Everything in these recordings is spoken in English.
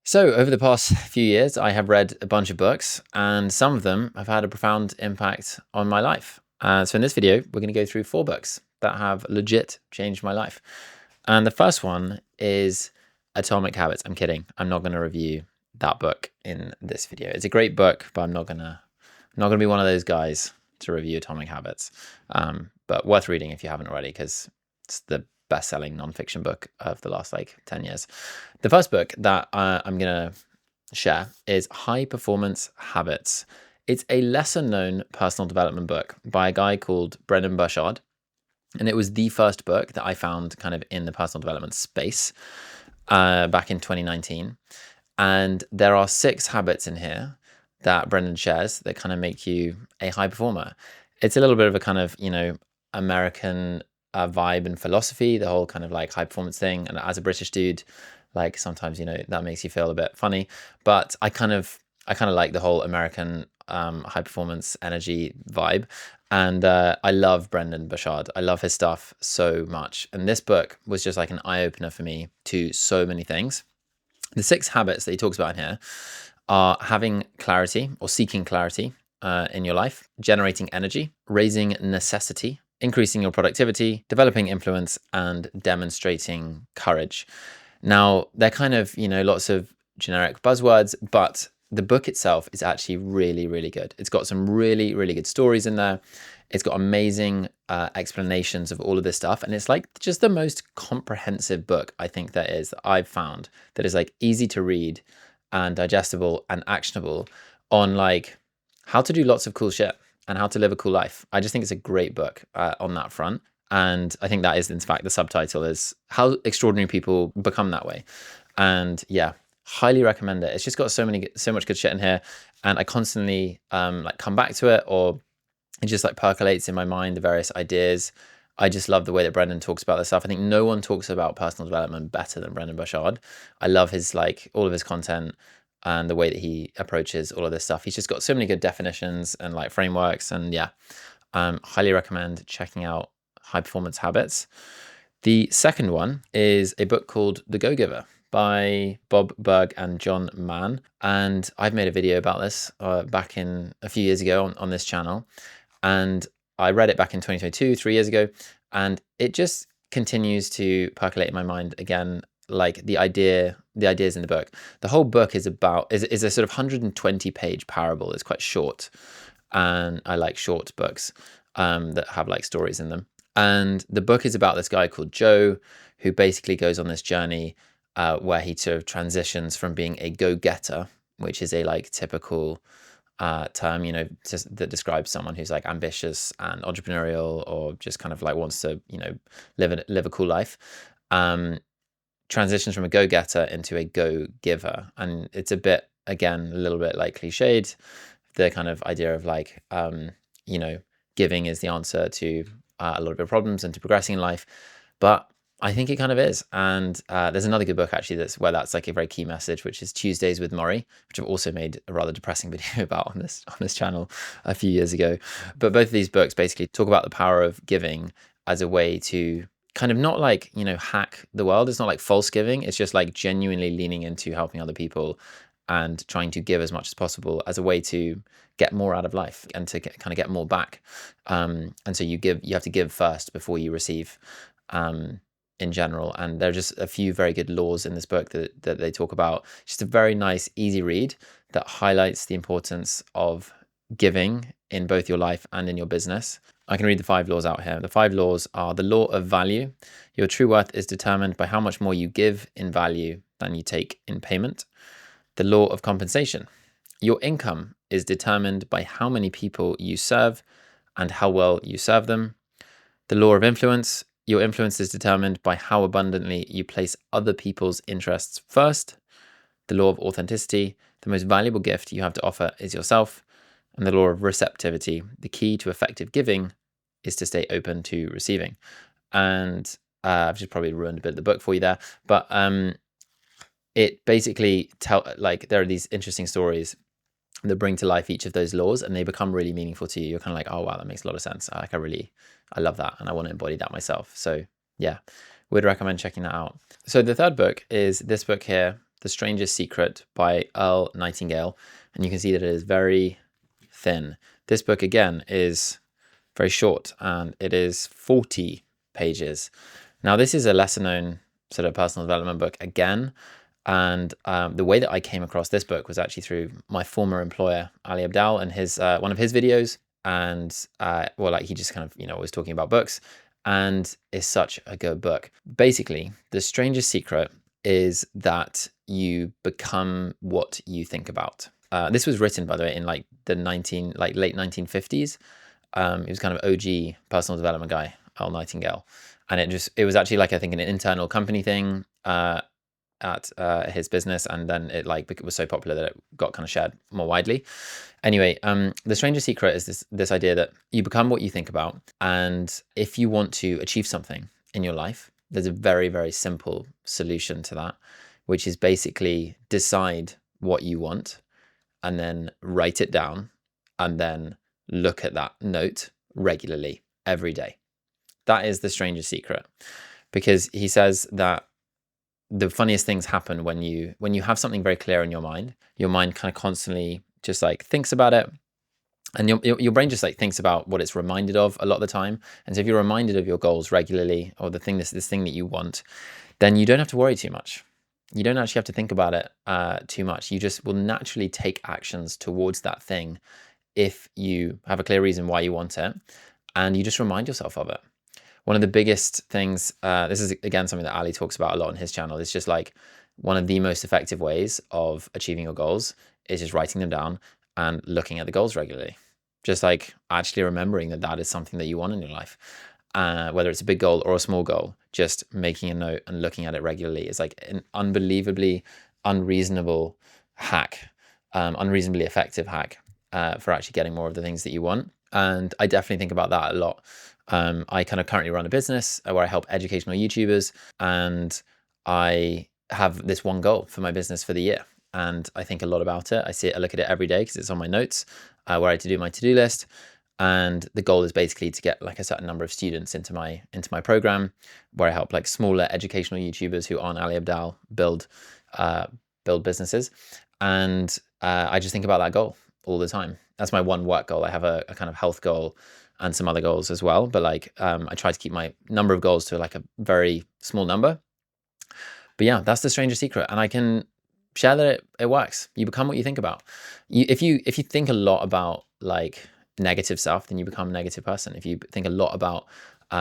So, over the past few years, I have read a bunch of books, and some of them have had a profound impact on my life. So, in this video, we're going to go through 4 books that have legit changed my life. And the first one is Atomic Habits. I'm kidding. I'm not going to review that book in this video. It's a great book, but I'm not gonna be one of those guys to review Atomic Habits. But worth reading if you haven't already, because it's the best-selling nonfiction book of the last 10 years. The first book that I'm gonna share is High Performance Habits. It's a lesser-known personal development book by a guy called Brendon Burchard, and it was the first book that I found kind of in the personal development space back in 2019. And there are 6 habits in here that Brendan shares that kind of make you a high performer. It's a little bit of a kind of, American vibe and philosophy, the whole kind of like high performance thing. And as a British dude, like sometimes, that makes you feel a bit funny. But I kind of like the whole American high performance energy vibe. And I love Brendan Burchard. I love his stuff so much. And this book was just like an eye opener for me to so many things. The 6 habits that he talks about in here are having clarity or seeking clarity in your life, generating energy, raising necessity, increasing your productivity, developing influence, and demonstrating courage. Now, they're kind of, lots of generic buzzwords, but the book itself is actually really, really good. It's got some really, really good stories in there. It's got amazing explanations of all of this stuff. And it's like just the most comprehensive book I think there is that I've found that is like easy to read and digestible and actionable on like how to do lots of cool shit and how to live a cool life. I just think it's a great book on that front. And I think that is, in fact, the subtitle is How Extraordinary People Become That Way. And yeah, highly recommend it. It's just got so much good shit in here. And I constantly come back to it, or it just like percolates in my mind, the various ideas. I just love the way that Brendan talks about this stuff. I think no one talks about personal development better than Brendan Burchard. I love his all of his content and the way that he approaches all of this stuff. He's just got so many good definitions and like frameworks. And yeah, highly recommend checking out High Performance Habits. The second one is a book called The Go-Giver by Bob Burg and John Mann. And I've made a video about this back in a few years ago on this channel. And I read it back in 2022, 3 years ago, and it just continues to percolate in my mind again, like the ideas in the book. The whole book is a sort of 120-page parable. It's quite short, and I like short books that have like stories in them. And the book is about this guy called Joe, who basically goes on this journey where he sort of transitions from being a go-getter, which is a like typical term, that describes someone who's like ambitious and entrepreneurial, or just kind of like wants to, live a cool life. Transitions from a go-getter into a go-giver, and it's a little bit like cliched. The kind of idea of like, giving is the answer to a lot of your problems and to progressing in life, but I think it kind of is. And there's another good book actually that's like a very key message, which is Tuesdays with Maury, which I've also made a rather depressing video about on this channel a few years ago. But both of these books basically talk about the power of giving as a way to kind of not like, hack the world. It's not like false giving. It's just like genuinely leaning into helping other people and trying to give as much as possible as a way to get more out of life and to get more back. And so you have to give first before you receive. In general, and there are just a few very good laws in this book that they talk about. Just a very nice, easy read that highlights the importance of giving in both your life and in your business. I can read the 5 laws out here. The 5 laws are: the law of value. Your true worth is determined by how much more you give in value than you take in payment. The law of compensation. Your income is determined by how many people you serve and how well you serve them. The law of influence. Your influence is determined by how abundantly you place other people's interests first. The law of authenticity. The most valuable gift you have to offer is yourself. And the law of receptivity. The key to effective giving is to stay open to receiving. And I've just probably ruined a bit of the book for you there, but it basically there are these interesting stories that bring to life each of those laws, and they become really meaningful to you. You're kind of like, oh wow, that makes a lot of sense. I love that, and I want to embody that myself. So yeah, would recommend checking that out. So the third book is this book here, The Strangest Secret by Earl Nightingale. And you can see that it is very thin. This book, again, is very short, and it is 40 pages. Now, this is a lesser known sort of personal development book again. And the way that I came across this book was actually through my former employer, Ali Abdaal, and his one of his videos. And well, like he just kind of, was talking about books, and is such a good book. Basically, The Strangest Secret is that you become what you think about. This was written, by the way, in like the late 1950s. He was kind of OG personal development guy, Earl Nightingale, and it was actually like, I think, an internal company thing at his business, and then it was so popular that it got kind of shared more widely. Anyway, The Strangest Secret is this idea that you become what you think about, and if you want to achieve something in your life, there's a very, very simple solution to that, which is basically decide what you want and then write it down and then look at that note regularly every day. That is The Strangest Secret, because he says that the funniest things happen when you have something very clear in your mind kind of constantly just like thinks about it, and your brain just like thinks about what it's reminded of a lot of the time. And so if you're reminded of your goals regularly, or this thing that you want, then you don't have to worry too much. You don't actually have to think about it too much. You just will naturally take actions towards that thing if you have a clear reason why you want it, and you just remind yourself of it. One of the biggest things, this is again something that Ali talks about a lot on his channel, is just like one of the most effective ways of achieving your goals is just writing them down and looking at the goals regularly. Just like actually remembering that that is something that you want in your life. Whether it's a big goal or a small goal, just making a note and looking at it regularly is like an unbelievably unreasonable hack, unreasonably effective hack for actually getting more of the things that you want. And I definitely think about that a lot. I kind of currently run a business where I help educational YouTubers, and I have this one goal for my business for the year. And I think a lot about it. I look at it every day because it's on my notes where I do my to-do list. And the goal is basically to get like a certain number of students into my program, where I help like smaller educational YouTubers who aren't Ali Abdaal build businesses. And I just think about that goal all the time. That's my one work goal. I have a kind of health goal and some other goals as well. But like I try to keep my number of goals to like a very small number. But yeah, that's The Strangest Secret. And I can share that it works. You become what you think about. If you think a lot about like negative stuff, then you become a negative person. If you think a lot about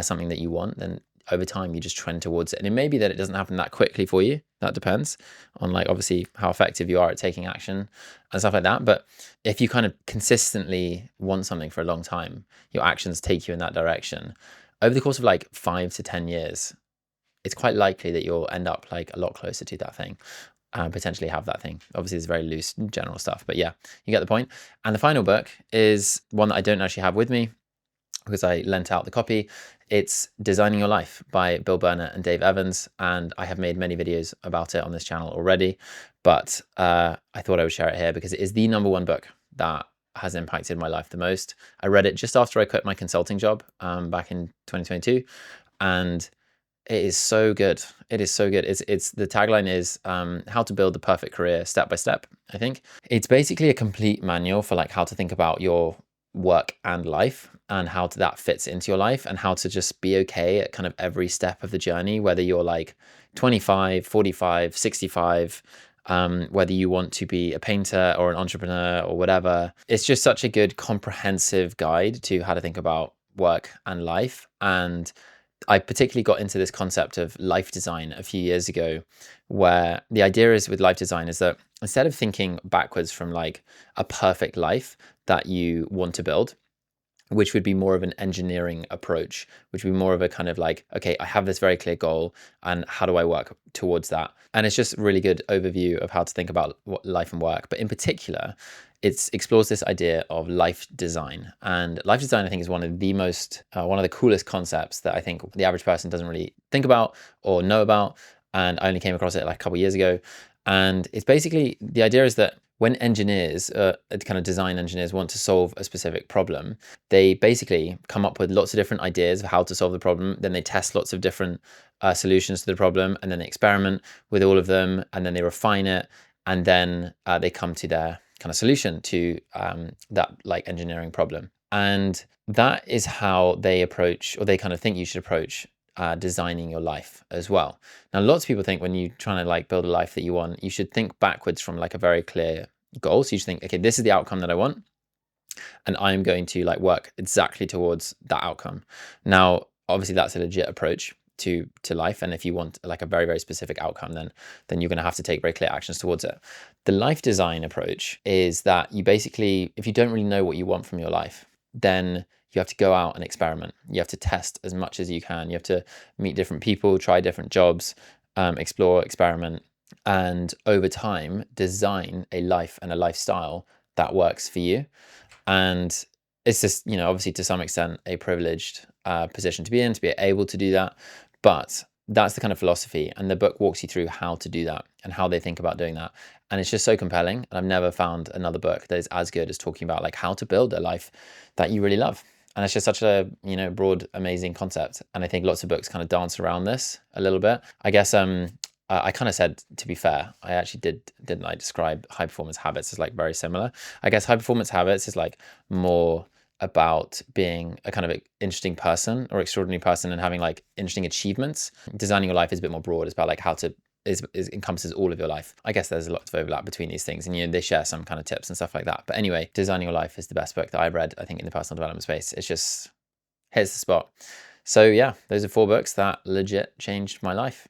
something that you want, then over time you just trend towards it. And it may be that it doesn't happen that quickly for you. That depends on like obviously how effective you are at taking action and stuff like that. But if you kind of consistently want something for a long time, your actions take you in that direction. Over the course of like 5 to 10 years, it's quite likely that you'll end up like a lot closer to that thing. Potentially have that thing. Obviously, it's very loose general stuff, but yeah, you get the point. And the final book is one that I don't actually have with me because I lent out the copy. It's Designing Your Life by Bill Burnett and Dave Evans, and I have made many videos about it on this channel already, but I thought I would share it here because it is the #1 book that has impacted my life the most. I read it just after I quit my consulting job back in 2022, and it is so good. It is so good. It's the tagline is how to build the perfect career step by step, I think. It's basically a complete manual for like how to think about your work and life and how that fits into your life and how to just be okay at kind of every step of the journey, whether you're like 25, 45, 65, whether you want to be a painter or an entrepreneur or whatever. It's just such a good comprehensive guide to how to think about work and life. And I particularly got into this concept of life design a few years ago, where the idea is with life design is that instead of thinking backwards from like a perfect life that you want to build, which would be more of an engineering approach, which would be more of a kind of like, okay, I have this very clear goal and how do I work towards that? And it's just a really good overview of how to think about life and work. But in particular, it explores this idea of life design. And life design, I think, is one of the coolest concepts that I think the average person doesn't really think about or know about. And I only came across it like a couple of years ago. And it's basically, the idea is that when engineers, kind of design engineers, want to solve a specific problem, they basically come up with lots of different ideas of how to solve the problem. Then they test lots of different solutions to the problem, and then they experiment with all of them, and then they refine it, and then they come to their kind of solution to that like engineering problem. And that is how they approach, or they kind of think you should approach designing your life as well. Now, lots of people think when you're trying to like build a life that you want, you should think backwards from like a very clear goal. So you should think, okay, this is the outcome that I want, and I'm going to like work exactly towards that outcome. Now, obviously that's a legit approach to life. And if you want like a very, very specific outcome, then you're going to have to take very clear actions towards it. The life design approach is that you basically, if you don't really know what you want from your life, then you have to go out and experiment. You have to test as much as you can. You have to meet different people, try different jobs, explore, experiment, and over time design a life and a lifestyle that works for you. And it's just, you know, obviously to some extent a privileged position to be in, to be able to do that. But that's the kind of philosophy. And the book walks you through how to do that and how they think about doing that. And it's just so compelling. And I've never found another book that is as good as talking about like how to build a life that you really love. And it's just such a, you know, broad, amazing concept. And I think lots of books kind of dance around this a little bit. I guess I kind of said, to be fair, I actually didn't I describe High Performance Habits as like very similar. I guess High Performance Habits is like more about being a kind of interesting person or extraordinary person and having like interesting achievements. Designing your life is a bit more broad. It's about like how to encompasses all of your life. I guess there's a lot of overlap between these things, and you know, they share some kind of tips and stuff like that. But anyway, Designing Your Life is the best book that I've read, I think, in the personal development space. It's just hits the spot. So yeah, those are 4 books that legit changed my life.